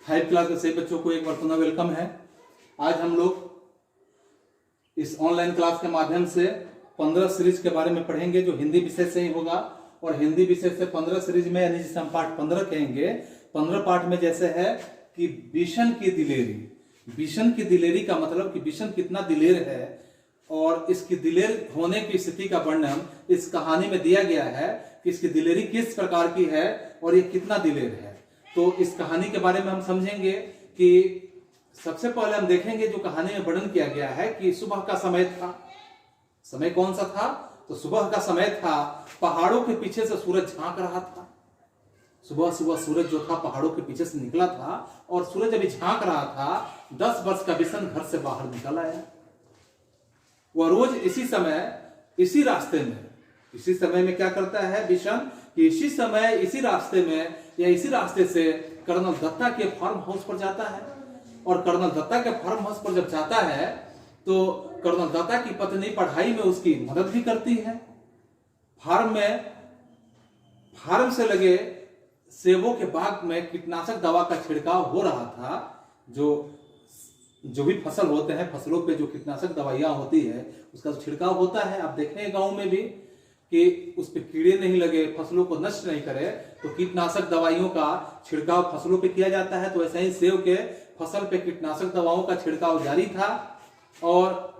5 class के सभी बच्चों को एक बार पुनः वेलकम है। आज हम लोग इस ऑनलाइन क्लास के माध्यम से 15 सीरीज के बारे में पढ़ेंगे जो हिंदी विषय से ही होगा। और हिंदी विषय से 15 सीरीज में यानी जिसे हम पाठ 15 कहेंगे, 15 पाठ में जैसे है कि बिशन की दिलेरी। बिशन की दिलेरी का मतलब कि बिशन कितना दिलेर है और इसकी दिलेर होने की स्थिति का वर्णन इस कहानी में दिया गया है कि इसकी दिलेरी किस प्रकार की है और ये कितना दिलेर है। तो इस कहानी के बारे में हम समझेंगे कि सबसे पहले हम देखेंगे जो कहानी में वर्णन किया गया है कि सुबह का समय था। समय कौन सा था? तो सुबह का समय था। पहाड़ों के पीछे से सूरज झांक रहा था। सुबह सुबह सूरज जो था पहाड़ों के पीछे से निकला था और सूरज अभी झांक रहा था। 10 वर्ष का बिशन घर से बाहर निकल आया। वह रोज इसी समय इसी समय में क्या करता है बिशन कि इसी समय इसी रास्ते में या इसी रास्ते से कर्नल दत्ता के फार्म हाउस पर जाता है। और कर्नल दत्ता के फार्म हाउस पर जब जाता है तो कर्नल दत्ता की पत्नी पढ़ाई में उसकी मदद भी करती है। फार्म से लगे सेबों के बाग में कीटनाशक दवा का छिड़काव हो रहा था। जो भी फसल होते हैं, फसलों पे जो कीटनाशक दवाइयां होती है उसका जो छिड़काव होता है, आप देखेंगे गांव में भी कि उस पे कीड़े नहीं लगे, फसलों को नष्ट नहीं करे, तो कीटनाशक दवाइयों का छिड़काव फसलों पे किया जाता है। तो ऐसे ही सेब के फसल पे कीटनाशक दवाओं का छिड़काव जारी था और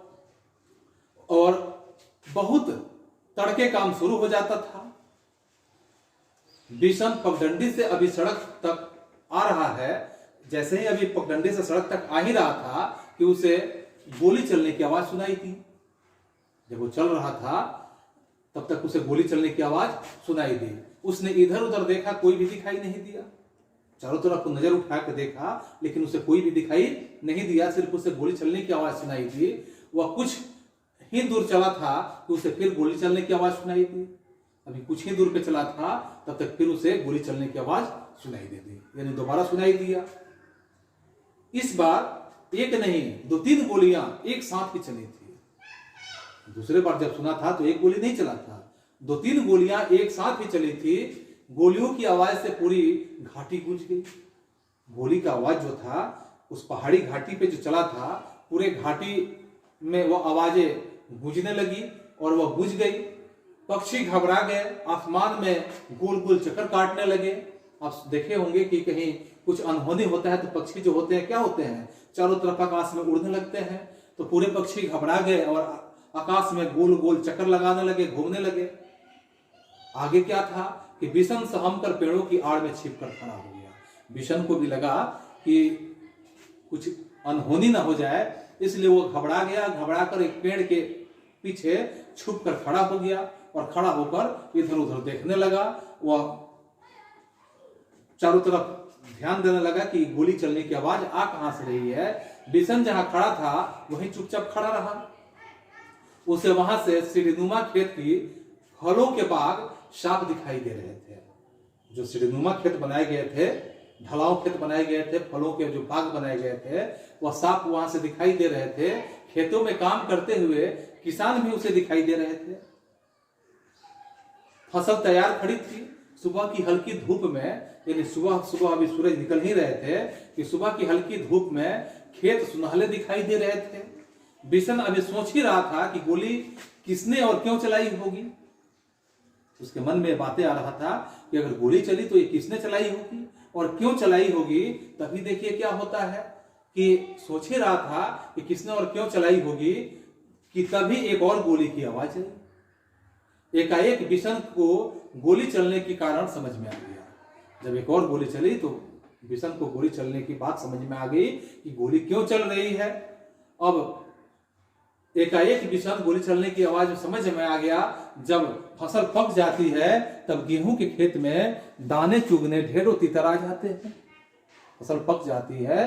बहुत तड़के काम शुरू हो जाता था। बिशन पगडंडी से अभी सड़क तक आ रहा है। जैसे ही अभी पगडंडी से सड़क तक आ ही रहा था कि उसे गोली चलने की आवाज सुनाई थी। जब वो चल रहा था तब तक उसे गोली चलने की आवाज सुनाई दी। उसने इधर उधर देखा, कोई भी दिखाई नहीं दिया। चारों तरफ नजर उठा के देखा लेकिन उसे कोई भी दिखाई नहीं दिया। सिर्फ उसे गोली चलने की आवाज सुनाई दी। वह कुछ ही दूर चला था कि उसे फिर गोली चलने की आवाज सुनाई दी। अभी कुछ ही दूर पे चला था तब तक फिर उसे गोली चलने की आवाज सुनाई दे दी, यानी दोबारा सुनाई दिया। इस बार एक नहीं 2-3 गोलियां एक साथ ही चली थी। दूसरे बार जब सुना था तो एक गोली नहीं चला था, 2-3 गोलियां एक साथ ही चली थी। गोलियों की आवाज से पूरी घाटी गूंज गई। गोली का आवाज जो था उस पहाड़ी घाटी पे जो चला था, पूरे घाटी में वो आवाजें गूंजने लगी और वह गूंज गई। पक्षी घबरा गए, आसमान में गोल गोल चक्कर काटने लगे। आप देखे होंगे कि कहीं कुछ अनहोनी होता है तो पक्षी जो होते हैं क्या होते हैं, चारों तरफ आकाश में उड़ने लगते हैं। तो पूरे पक्षी घबरा गए और आकाश में गोल गोल चक्कर लगाने लगे, घूमने लगे। आगे क्या था कि बिशन सहम कर पेड़ों की आड़ में छिप कर खड़ा हो गया। बिशन को भी लगा कि कुछ अनहोनी ना हो जाए, इसलिए वो घबरा गया। घबरा कर एक पेड़ के पीछे छुप कर खड़ा हो गया और खड़ा होकर इधर उधर देखने लगा। वह चारों तरफ ध्यान देने लगा कि गोली चलने की आवाज आ कहां से रही है। बिशन जहां खड़ा था वहीं चुपचाप खड़ा रहा। उसे वहां से सीढ़ीनुमा खेत की फलों के बाग साफ दिखाई दे रहे थे। जो सीढ़ीनुमा खेत बनाए गए थे, ढलाव खेत बनाए गए थे, फलों के जो बाग बनाए गए थे वह साफ वहां से दिखाई दे रहे थे। खेतों में काम करते हुए किसान भी उसे दिखाई दे रहे थे। फसल तैयार खड़ी थी। सुबह की हल्की धूप में, यानी सुबह अभी सूरज निकल ही रहे थे कि सुबह की हल्की धूप में खेत सुनहले दिखाई दे रहे थे। बिशन अभी सोच ही रहा था कि गोली किसने और क्यों चलाई होगी। उसके मन में बातें आ रहा था कि अगर गोली चली तो ये किसने चलाई होगी और क्यों चलाई होगी। तभी देखिए क्या होता है कि सोच ही रहा था कि किसने और क्यों चलाई होगी कि तभी एक और गोली की आवाज आई। एकाएक बिशन को गोली चलने के कारण समझ में आ गया। जब एक और गोली चली तो बिशन को गोली चलने की बात समझ में आ गई कि गोली क्यों चल रही है। अब एकाएक बिशन गोली चलने की आवाज समझ में आ गया। जब फसल पक जाती है तब गेहूं के खेत में दाने चुगने ढेरों तीतर आ जाते हैं। फसल पक जाती है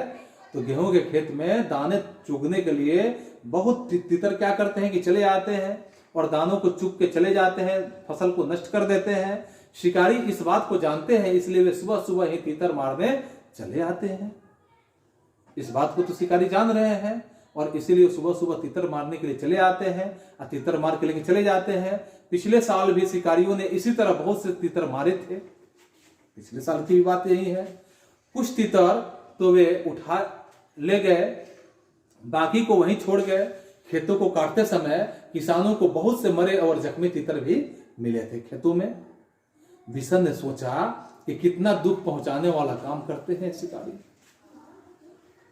तो गेहूं के खेत में दाने चुगने के लिए बहुत तीतर क्या करते हैं कि चले आते हैं और दानों को चुग के चले जाते हैं, फसल को नष्ट कर देते हैं। शिकारी इस बात को जानते हैं, इसलिए वे सुबह सुबह ही तीतर मारने चले आते हैं। इस बात को तो शिकारी जान रहे हैं और इसीलिए सुबह सुबह तीतर मारने के लिए चले आते हैं और तीतर मार के लेके चले जाते हैं। पिछले साल भी शिकारियों ने इसी तरह बहुत से तीतर मारे थे। पिछले साल की भी बात यही है। कुछ तीतर तो वे उठा ले गए, बाकी को वहीं छोड़ गए। खेतों को काटते समय किसानों को बहुत से मरे और जख्मी तीतर भी मिले थे खेतों में। बिशन ने सोचा कि कितना दुख पहुंचाने वाला काम करते हैं शिकारी।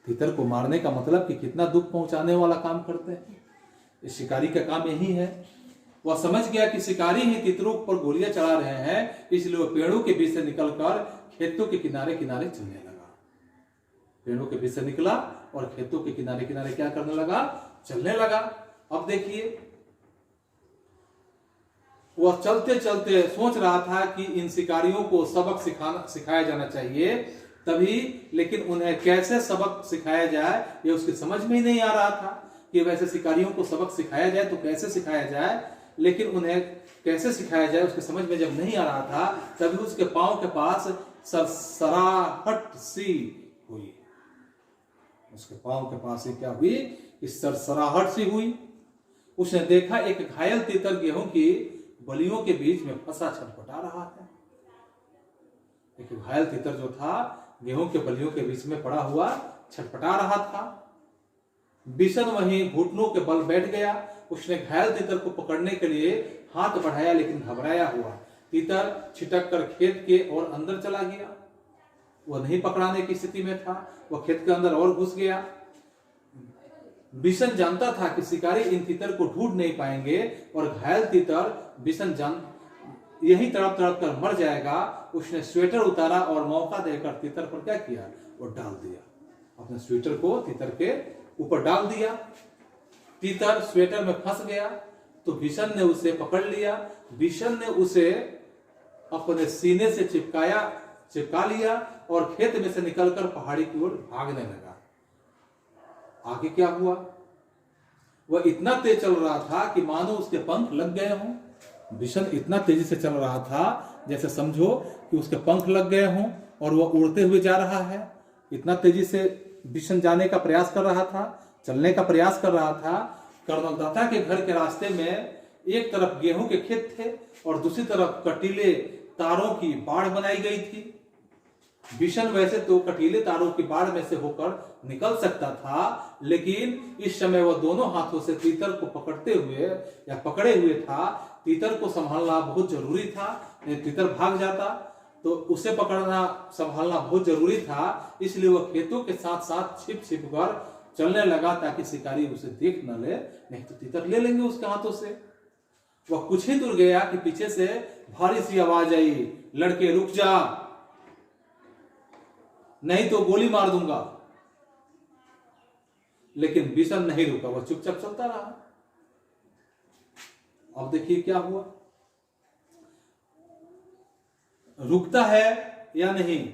तीतर को मारने का मतलब कि कितना दुख पहुंचाने वाला काम करते हैं। इस शिकारी का काम यही है। वह समझ गया कि शिकारी ही तीतरों पर गोलियां चला रहे हैं, इसलिए वह पेड़ों के बीच से निकलकर खेतों के किनारे किनारे चलने लगा। पेड़ों के बीच से निकला और खेतों के किनारे किनारे क्या करने लगा? चलने लगा। अब देखिए, वह चलते चलते सोच रहा था कि इन शिकारियों को सबक सिखाया जाना चाहिए तभी, लेकिन उन्हें कैसे सबक सिखाया जाए ये उसकी समझ में ही नहीं आ रहा था कि वैसे शिकारियों को सबक सिखाया जाए तो कैसे सिखाया जाए, लेकिन उन्हें कैसे सिखाया जाए उसकी समझ में जब नहीं आ रहा था तभी उसके पांव के पास सरसराहट सी हुई। उसके पांव के पास क्या हुई? इस सरसराहट सी हुई। उसने देखा एक घायल तीतर गेहूं की बलियों के बीच में फंसा छटपटा रहा है। एक घायल तीतर जो था गेहूं के बलियों के बीच में पड़ा हुआ छटपटा रहा था। बिशन वहीं घुटनों के बल बैठ गया। उसने घायल तीतर को पकड़ने के लिए हाथ बढ़ाया, लेकिन घबराया हुआ तीतर छिटक कर खेत के और अंदर चला गया। वह नहीं पकड़ाने की स्थिति में था, वह खेत के अंदर और घुस गया। बिशन जानता था कि शिकारी इन तीतर को ढूंढ नहीं पाएंगे और घायल तीतर बिशन यही तड़प तड़प कर मर जाएगा। उसने स्वेटर उतारा और मौका देकर तीतर पर क्या किया? वो डाल दिया। अपने स्वेटर को तीतर के ऊपर डाल दिया। तीतर स्वेटर में फंस गया तो बिशन ने उसे पकड़ लिया। बिशन ने उसे अपने सीने से चिपका लिया और खेत में से निकलकर पहाड़ी की ओर भागने लगा। आगे क्या हुआ? वह इतना तेज चल रहा था कि मानो उसके पंख लग गए हों। बिशन इतना तेजी से चल रहा था जैसे समझो कि उसके पंख लग गए हों और वह उड़ते हुए जा रहा है। इतना तेजी से बिशन जाने का प्रयास कर रहा था, चलने का प्रयास कर रहा था। कर्नल दत्ता के घर के रास्ते में एक तरफ गेहूं के खेत थे और दूसरी तरफ कटीले तारों की बाढ़ बनाई गई थी। बिशन वैसे तो कटीले तारों की बाढ़ में से होकर निकल सकता था, लेकिन इस समय वह दोनों हाथों से तीतर को पकड़ते हुए या पकड़े हुए था। तीतर को संभालना बहुत जरूरी था। तीतर भाग जाता तो उसे पकड़ना संभालना बहुत जरूरी था, इसलिए वह खेतों के साथ साथ छिप छिप कर चलने लगा ताकि शिकारी उसे देख न ले, नहीं तो तीतर ले लेंगे उसके हाथों से। वह कुछ ही दूर गया कि पीछे से भारी सी आवाज आई, लड़के रुक जा, नहीं तो गोली मार दूंगा। लेकिन बिशन नहीं रुका, वह चुपचाप चलता रहा। अब देखिए क्या हुआ, रुकता है या नहीं।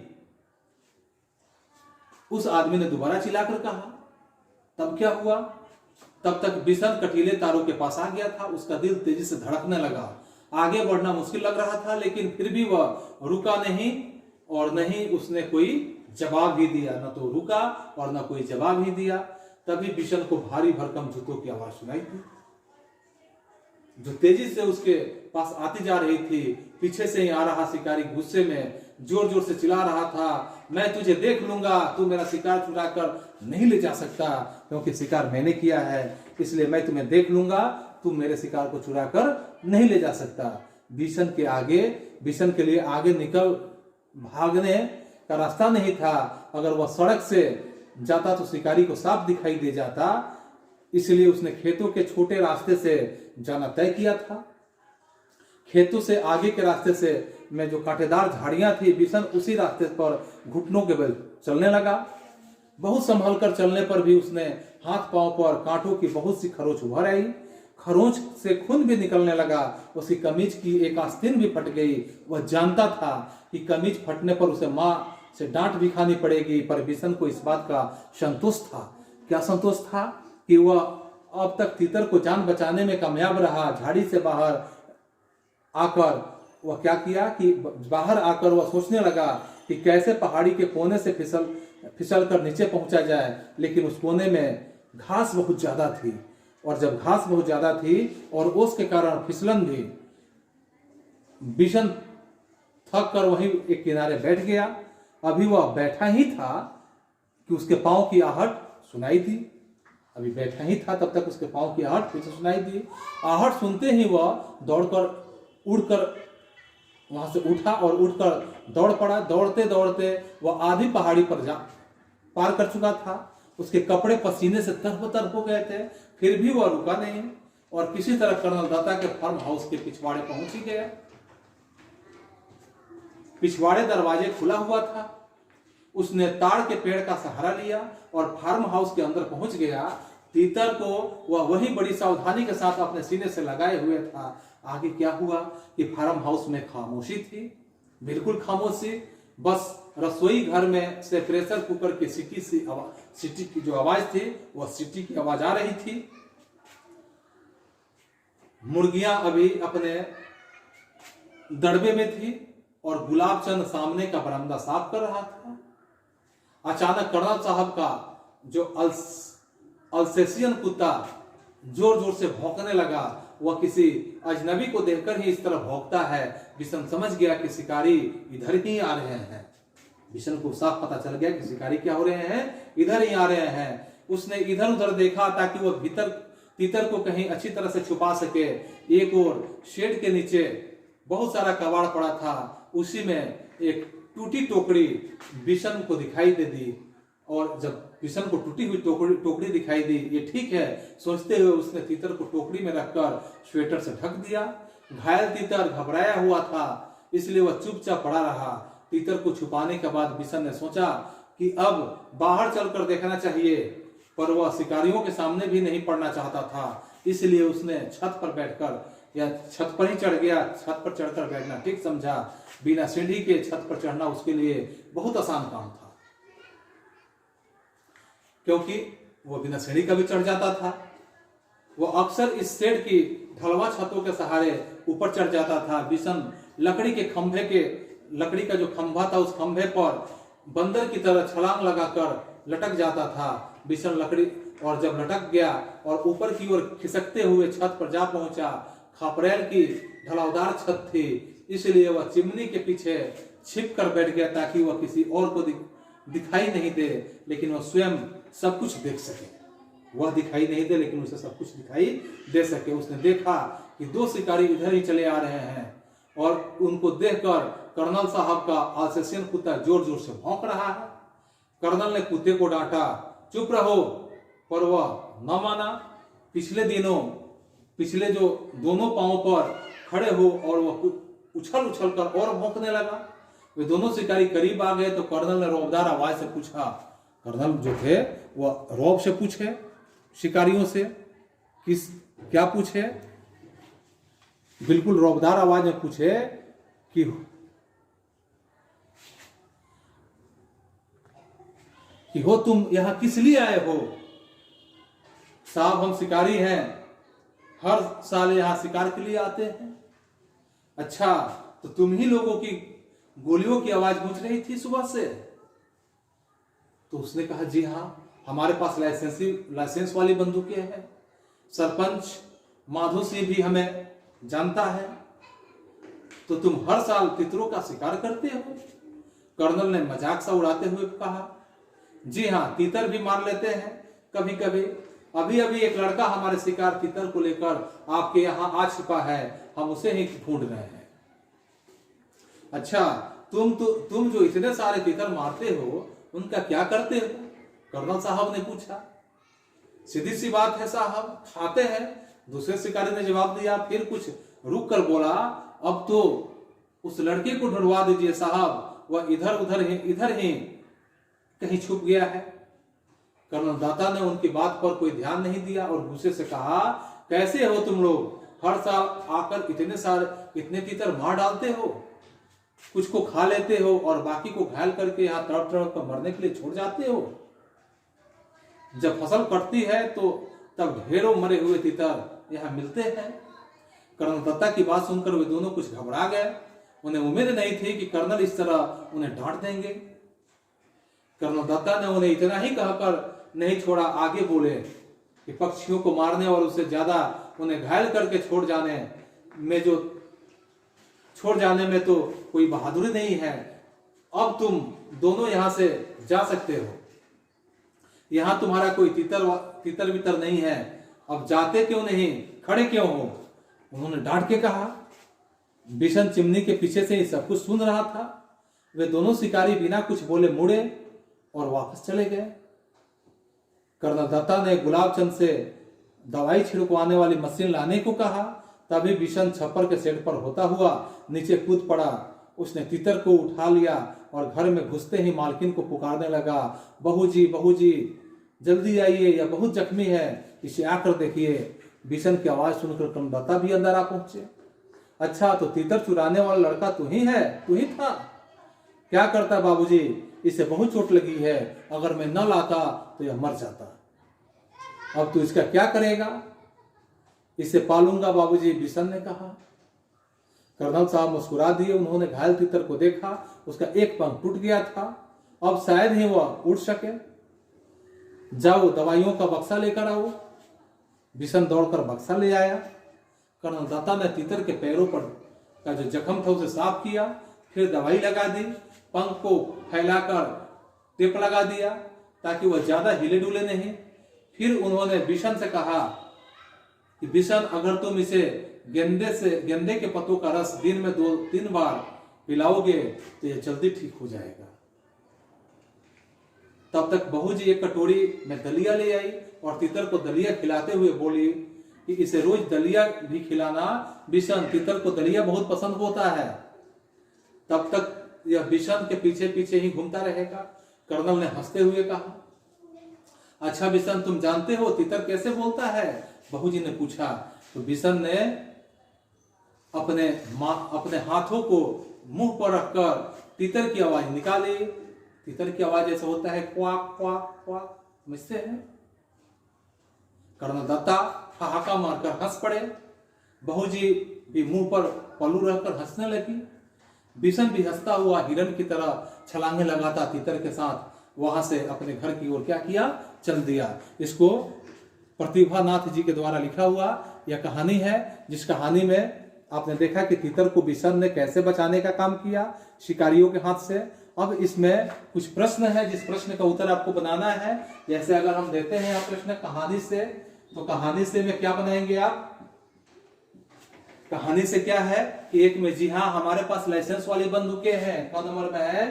उस आदमी ने दोबारा चिल्लाकर कहा। तब क्या हुआ? तब तक बिशन कटीले तारों के पास आ गया था। उसका दिल तेजी से धड़कने लगा। आगे बढ़ना मुश्किल लग रहा था, लेकिन फिर भी वह रुका नहीं और नहीं उसने कोई जवाब ही दिया। न तो रुका और न कोई जवाब ही दिया। तभी बिशन को भारी भरकम जूतों की आवाज सुनाई दी, जो तेजी से उसके पास आती जा रही थी। पीछे से ही आ रहा शिकारी गुस्से में जोर जोर से चिल्ला रहा था, मैं तुझे देख लूंगा, तू मेरा शिकार चुरा कर नहीं ले जा सकता, क्योंकि शिकार मैंने किया है, इसलिए मैं तुम्हें देख लूंगा, तू मेरे शिकार को चुरा कर नहीं ले जा सकता। बिशन के लिए आगे निकल भागने का रास्ता नहीं था। अगर वह सड़क से जाता तो शिकारी को साफ दिखाई दे जाता, इसलिए उसने खेतों के छोटे रास्ते से जाना तय किया था। खेतों से आगे के रास्ते से में जो कांटेदार झाड़ियां थी, बिशन उसी रास्ते पर घुटनों के बल चलने लगा। बहुत संभल कर चलने पर भी उसने हाथ पांव पर कांटों की बहुत सी खरोंच उभर आई। खरोंच से खून भी निकलने लगा। उसकी कमीज की एक आस्तीन भी फट गई। वह जानता था कि कमीज फटने पर उसे मां से डांट भी खानी पड़ेगी, पर बिशन को इस बात का संतोष था। क्या संतोष था? कि वह अब तक तीतर को जान बचाने में कामयाब रहा। झाड़ी से बाहर आकर वह क्या किया कि बाहर आकर वह सोचने लगा कि कैसे पहाड़ी के कोने से फिसल कर नीचे पहुंचा जाए, लेकिन उस कोने में घास बहुत ज्यादा थी, और जब घास बहुत ज्यादा थी और ओस के कारण फिसलन भी, बिशन थक कर वहीं एक किनारे बैठ गया। अभी वह बैठा ही था कि उसके पांव की आहट सुनाई दी। अभी बैठा ही था तब तक उसके पांव की आहट फिर से सुनाई दी। आहट सुनते ही वह दौड़कर उड़कर वहां से उठा और उठकर दौड़ पड़ा। दौड़ते दौड़ते वह आधी पहाड़ी पर जा पार कर चुका था। उसके कपड़े पसीने से तरबतर हो गए थे, फिर भी वह रुका नहीं और किसी तरह कर्नल दत्ता के फार्म हाउस के पिछवाड़े पहुंच ही गया। पिछवाड़े दरवाजे खुला हुआ था। उसने ताड़ के पेड़ का सहारा लिया और फार्म हाउस के अंदर पहुंच गया। तीतर को वह वही बड़ी सावधानी के साथ अपने सीने से लगाए हुए था। आगे क्या हुआ कि फार्म हाउस में खामोशी थी, बिल्कुल खामोशी। बस रसोई घर में से प्रेशर कुकर की सीटी की जो आवाज थी वह सीटी की आवाज आ रही थी। मुर्गियां अभी अपने दड़बे में थी और गुलाबचंद सामने का बरामदा साफ कर रहा था। अचानक कर्नल साहब का जो अल्सेशियन कुत्ता जोर जोर से भौंकने लगा। वह किसी अजनबी को देखकर ही इस तरह भौंकता है। बिशन समझ गया कि शिकारी इधर ही आ रहे हैं। बिशन को साफ पता चल गया कि शिकारी क्या हो रहे हैं, इधर ही आ रहे हैं। उसने इधर उधर देखा ताकि वह तीतर को कहीं अच्छी तरह से छुपा सके। एक और शेड के नीचे बहुत सारा कबाड़ पड़ा था, उसी में एक टूटी टोकरी बिशन को दिखाई दे दी। और जब बिशन को टूटी हुई टोकरी दिखाई दी, ये ठीक है सोचते हुए उसने तीतर को टोकरी में रखकर स्वेटर से ढक दिया। घायल तीतर घबराया हुआ था, इसलिए वह चुपचाप पड़ा रहा। तीतर को छुपाने के बाद बिशन ने सोचा कि अब बाहर चलकर देखना चाहिए, पर वह शिकारियों के सामने भी नहीं पड़ना चाहता था। इसलिए उसने छत पर बैठकर या छत पर ही चढ़ गया। छत पर चढ़कर बैठना ठीक समझा। बिना सीढ़ी के छत पर चढ़ना उसके लिए बहुत आसान काम था, क्योंकि वो बिना सीढ़ी का भी चढ़ जाता था। वो अक्सर इस शेड की ढलवा छतों के सहारे ऊपर चढ़ जाता था। बिशन लकड़ी का जो खंभा था उस खंभे पर बंदर की तरह छलांग लगाकर लटक जाता था। बिशन लकड़ी और जब लटक गया और ऊपर की ओर खिसकते हुए छत पर जा पहुंचा। खापरेल की ढलावदार छत थी, इसलिए वह चिमनी के पीछे छिप कर बैठ गया ताकि वह किसी और को दिखाई नहीं दे, लेकिन वह स्वयं सब कुछ देख सके। वह दिखाई नहीं दे लेकिन उसे सब कुछ दिखाई दे सके। उसने देखा कि दो शिकारी इधर ही चले आ रहे हैं और उनको देखकर कर्नल साहब का अल्सेशियन कुत्ता जोर जोर से भौंक रहा है। कर्नल ने कुत्ते को डांटा, चुप रहो, पर वह न माना। पिछले जो दोनों पांव पर खड़े हो और वह उछल कर और भौंकने लगा। वे दोनों शिकारी करीब आ गए तो कर्नल ने रौबदार आवाज से पूछा। कर्नल जो थे वह रौब से पूछे शिकारियों से, क्या पूछे? बिल्कुल रौबदार आवाज में पूछे कि हो तुम यहां किस लिए आए हो? साहब हम शिकारी हैं, हर साल यहां शिकार के लिए आते हैं। अच्छा, तो तुम ही लोगों की गोलियों की आवाज गूंज रही थी सुबह से? तो उसने कहा जी हां, हमारे पास लाइसेंस वाली बंदूकें हैं। सरपंच माधो सिंह भी हमें जानता है। तो तुम हर साल तितरों का शिकार करते हो? कर्नल ने मजाक सा उड़ाते हुए कहा। जी हां, तीतर भी मार लेते हैं कभी कभी। अभी एक लड़का हमारे शिकार तीतर को लेकर आपके यहाँ आ चुका है, हम उसे ही ढूंढ रहे हैं। अच्छा, तुम जो इतने सारे तीतर मारते हो उनका क्या करते हो? कर्नल साहब ने पूछा। सीधी सी बात है साहब, खाते हैं। दूसरे शिकारी ने जवाब दिया। फिर कुछ रुक कर बोला, अब तो उस लड़के को ढूंढवा दीजिए साहब, वह इधर ही कहीं छुप गया है। कर्नल दाता ने उनकी बात पर कोई ध्यान नहीं दिया और गुस्से से कहा, कैसे हो तुम लोग? हर साल आकर इतने तीतर मार डालते हो, कुछ को खा लेते हो और बाकी को घायल करके यहाँ तड़प कर मरने के लिए छोड़ जाते हो। जब फसल कटती है तो तब ढेरों मरे हुए तीतर यहाँ मिलते हैं। कर्नल दत्ता की बात सुनकर वे दोनों कुछ घबरा गए। उन्हें उम्मीद नहीं थी कि कर्नल इस तरह उन्हें डांट देंगे। कर्नल दत्ता ने उन्हें इतना ही कहकर नहीं छोड़ा, आगे बोले कि पक्षियों को मारने और उससे ज्यादा उन्हें घायल करके छोड़ जाने में तो कोई बहादुरी नहीं है। अब तुम दोनों यहां से जा सकते हो। यहाँ तुम्हारा कोई तितर बितर नहीं है, अब जाते क्यों नहीं, खड़े क्यों हो? उन्होंने डांट के कहा। बिशन चिमनी के पीछे से ही सब कुछ सुन रहा था। वे दोनों शिकारी बिना कुछ बोले मुड़े और वापस चले गए। कर्नल दत्ता ने गुलाबचंद से दवाई छिड़कवाने वाली मशीन लाने को कहा। तभी बिशन छप्पर के सेट पर होता हुआ नीचे कूद पड़ा। उसने तितर को उठा लिया और घर में घुसते ही मालकिन को पुकारने लगा, बहू जी जल्दी आइए, यह बहुत जख्मी है, इसे आकर देखिए। बिशन की आवाज सुनकर कर्नल दत्ता भी अंदर आ पहुंचे। अच्छा, तो तितर चुराने वाला लड़का तू ही है, तू ही था? क्या करता बाबूजी, इसे बहुत चोट लगी है, अगर मैं न लाता तो यह मर जाता। अब तू इसका क्या करेगा? इसे पालूंगा बाबूजी, बिशन ने कहा। कर्नल साहब मुस्कुरा दिए। उन्होंने घायल तितर को देखा, उसका एक पंख टूट गया था, अब शायद ही वह उड़ सके। जाओ दवाइयों का बक्सा लेकर आओ। बिशन दौड़कर बक्सा ले आया। कर्नल दत्ता ने तितर के पैरों पर का जो जख्म था उसे साफ किया, फिर दवाई लगा दी, पंख को फैलाकर टेप लगा दिया ताकि वह ज्यादा हिले डुले नहीं। फिर उन्होंने बिशन से कहा कि बिशन, अगर तुम इसे गेंदे के पत्तों का रस दिन में 2-3 बार पिलाओगे तो यह जल्दी ठीक हो जाएगा। तब तक बहू जी एक कटोरी में दलिया ले आई और तितर को दलिया खिलाते हुए बोली कि इसे रोज दलिया भी खिलाना बिशन, तितर को दलिया बहुत पसंद होता है। तब तक यह बिशन के पीछे पीछे ही घूमता रहेगा। कर्नल ने हंसते हुए कहा, अच्छा बिशन, तुम जानते हो तितर कैसे बोलता है? बहू जी ने पूछा। तो बिशन ने अपने हाथों को मुंह पर रखकर तितर की आवाज निकाली। तितर की आवाज ऐसा होता है, क्वाक क्वाक क्वाक, समझते हैं? कर्नल दत्ता ठहाका मारकर हंस पड़े। बहू जी भी मुंह पर पल्लू रहकर हंसने लगी। बिशन भी हंसता हुआ हिरन की तरह छलांगे लगाता तितर के साथ वहां से अपने घर की ओर क्या किया, चल दिया। इसको प्रतिभा नाथ जी के द्वारा लिखा हुआ यह कहानी है, जिस कहानी में आपने देखा कि तितर को बिशन ने कैसे बचाने का काम किया शिकारियों के हाथ से। अब इसमें कुछ प्रश्न है, जिस प्रश्न का उत्तर आपको बनाना है। जैसे अगर हम देते हैं आप प्रश्न कहानी से, तो कहानी से में क्या बनाएंगे आप? कहानी से क्या है कि एक में, जी हाँ हमारे पास लाइसेंस वाली बंदूकें हैं। कौन नंबर में है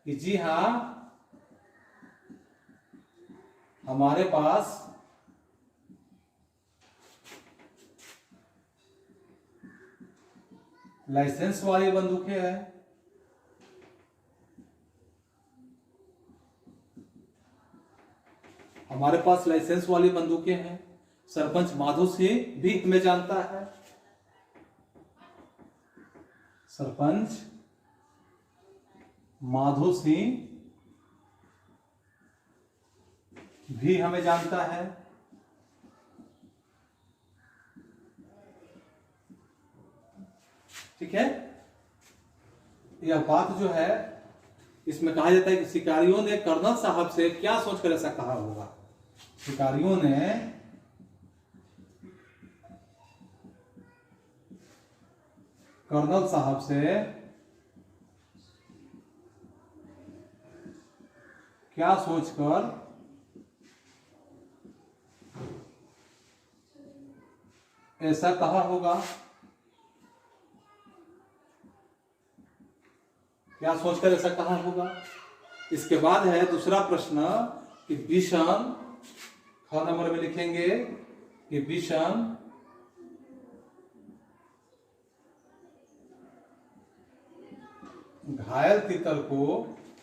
कि जी हाँ हमारे पास लाइसेंस वाली बंदूकें हैं। हमारे पास लाइसेंस वाली बंदूकें हैं। सरपंच माधो सिंह भी हमें जानता है। सरपंच माधो सिंह भी हमें जानता है। ठीक है, यह बात जो है इसमें कहा जाता है कि शिकारियों ने कर्नल साहब से क्या सोचकर ऐसा कहा होगा। शिकारियों ने कर्नल साहब से क्या सोचकर ऐसा कहा होगा? क्या सोचकर ऐसा कहा होगा? इसके बाद है दूसरा प्रश्न कि बिशन, ख नंबर में लिखेंगे कि बिशन घायल तितर को,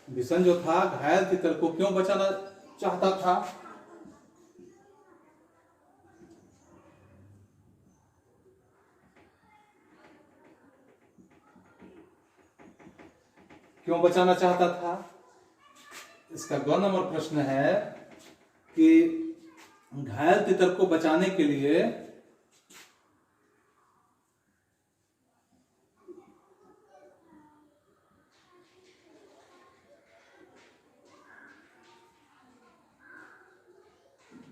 बिशन जो था घायल तितर को क्यों बचाना चाहता था? क्यों बचाना चाहता था? इसका ग नंबर प्रश्न है कि घायल तितर को बचाने के लिए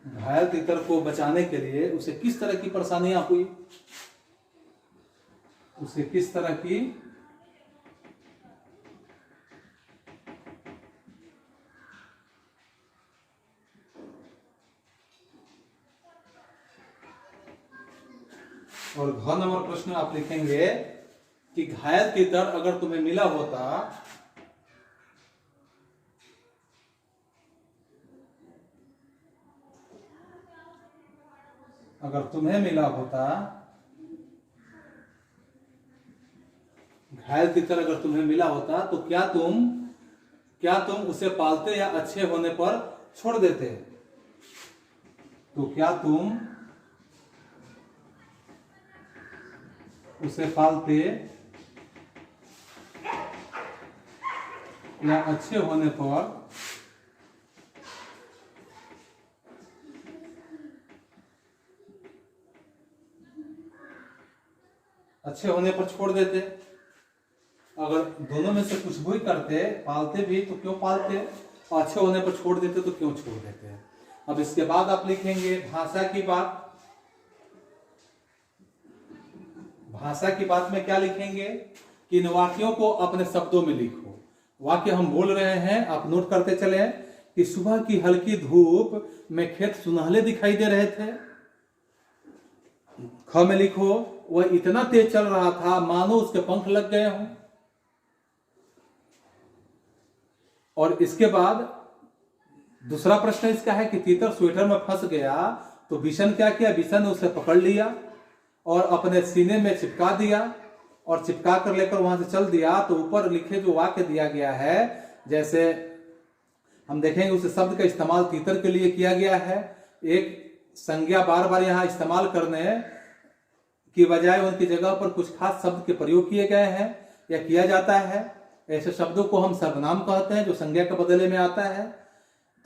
घायल तितर को बचाने के लिए उसे किस तरह की परेशानियां हुई? उसे किस तरह की और घ नंबर प्रश्न आप लिखेंगे कि घायल तीतर अगर तुम्हें मिला होता, अगर तुम्हें मिला होता, घायल तीतर अगर तुम्हें मिला होता तो क्या तुम उसे पालते या अच्छे होने पर छोड़ देते? तो क्या तुम उसे पालते या अच्छे होने पर छोड़ देते? अगर दोनों में से कुछ भी करते, पालते भी तो क्यों पालते, और अच्छे होने पर छोड़ देते तो क्यों छोड़ देते? अब इसके बाद आप लिखेंगे भाषा की बात। भाषा की बात में क्या लिखेंगे कि इन वाक्यों को अपने शब्दों में लिखो। वाक्य हम बोल रहे हैं, आप नोट करते चले कि सुबह की हल्की धूप में खेत सुनहले दिखाई दे रहे थे। ख में लिखो वह इतना तेज चल रहा था मानो उसके पंख लग गए हों। और इसके बाद दूसरा प्रश्न इसका है कि तीतर स्वेटर में फंस गया तो बिशन क्या किया? बिशन ने उसे पकड़ लिया और अपने सीने में चिपका दिया और चिपका कर लेकर वहां से चल दिया। तो ऊपर लिखे जो वाक्य दिया गया है, जैसे हम देखेंगे उस शब्द का इस्तेमाल तीतर के लिए किया गया है। एक संज्ञा बार बार यहाँ इस्तेमाल करने की बजाय उनकी जगह पर कुछ खास शब्द के प्रयोग किए गए हैं या किया जाता है। ऐसे शब्दों को हम सर्वनाम कहते हैं जो संज्ञा के बदले में आता है।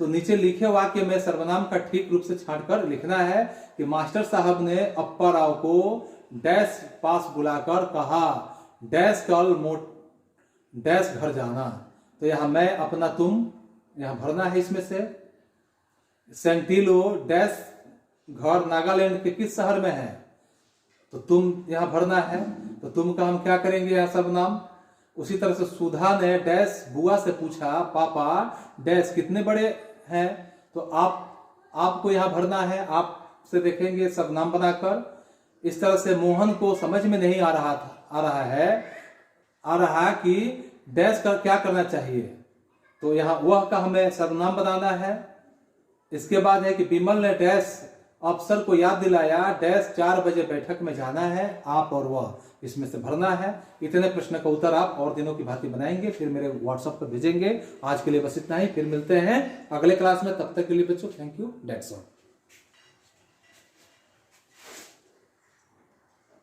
तो नीचे लिखे वाक्य में सर्वनाम का ठीक रूप से छांटकर लिखना है कि मास्टर साहब ने अप्पा राव को डैश पास बुलाकर कहा डैश कल डैश घर जाना। तो यहां मैं अपना तुम यहां भरना है। इसमें से सेंटिलो डैश घर नागालैंड के किस शहर में है? तो तुम यहां भरना है। तो तुम का हम क्या करेंगे यहां सर्वनाम। उसी तरह से सुधा ने डैश बुआ से पूछा पापा डैश कितने बड़े हैं? तो आपको यहां भरना है। आप से देखेंगे सर्वनाम बनाकर। इस तरह से मोहन को समझ में नहीं आ रहा कि डैश का क्या करना चाहिए। तो यहां वह का हमें सर्वनाम बनाना है। इसके बाद है कि विमल ने डैश अफसर को याद दिलाया डैश 4 बजे बैठक में जाना है। आप और वह इसमें से भरना है। इतने प्रश्न का उत्तर आप और दिनों की भांति बनाएंगे, फिर मेरे व्हाट्सएप पर भेजेंगे। आज के लिए बस इतना ही, फिर मिलते हैं अगले क्लास में। तब तक के लिए बच्चों थैंक यू, दैट्स ऑल।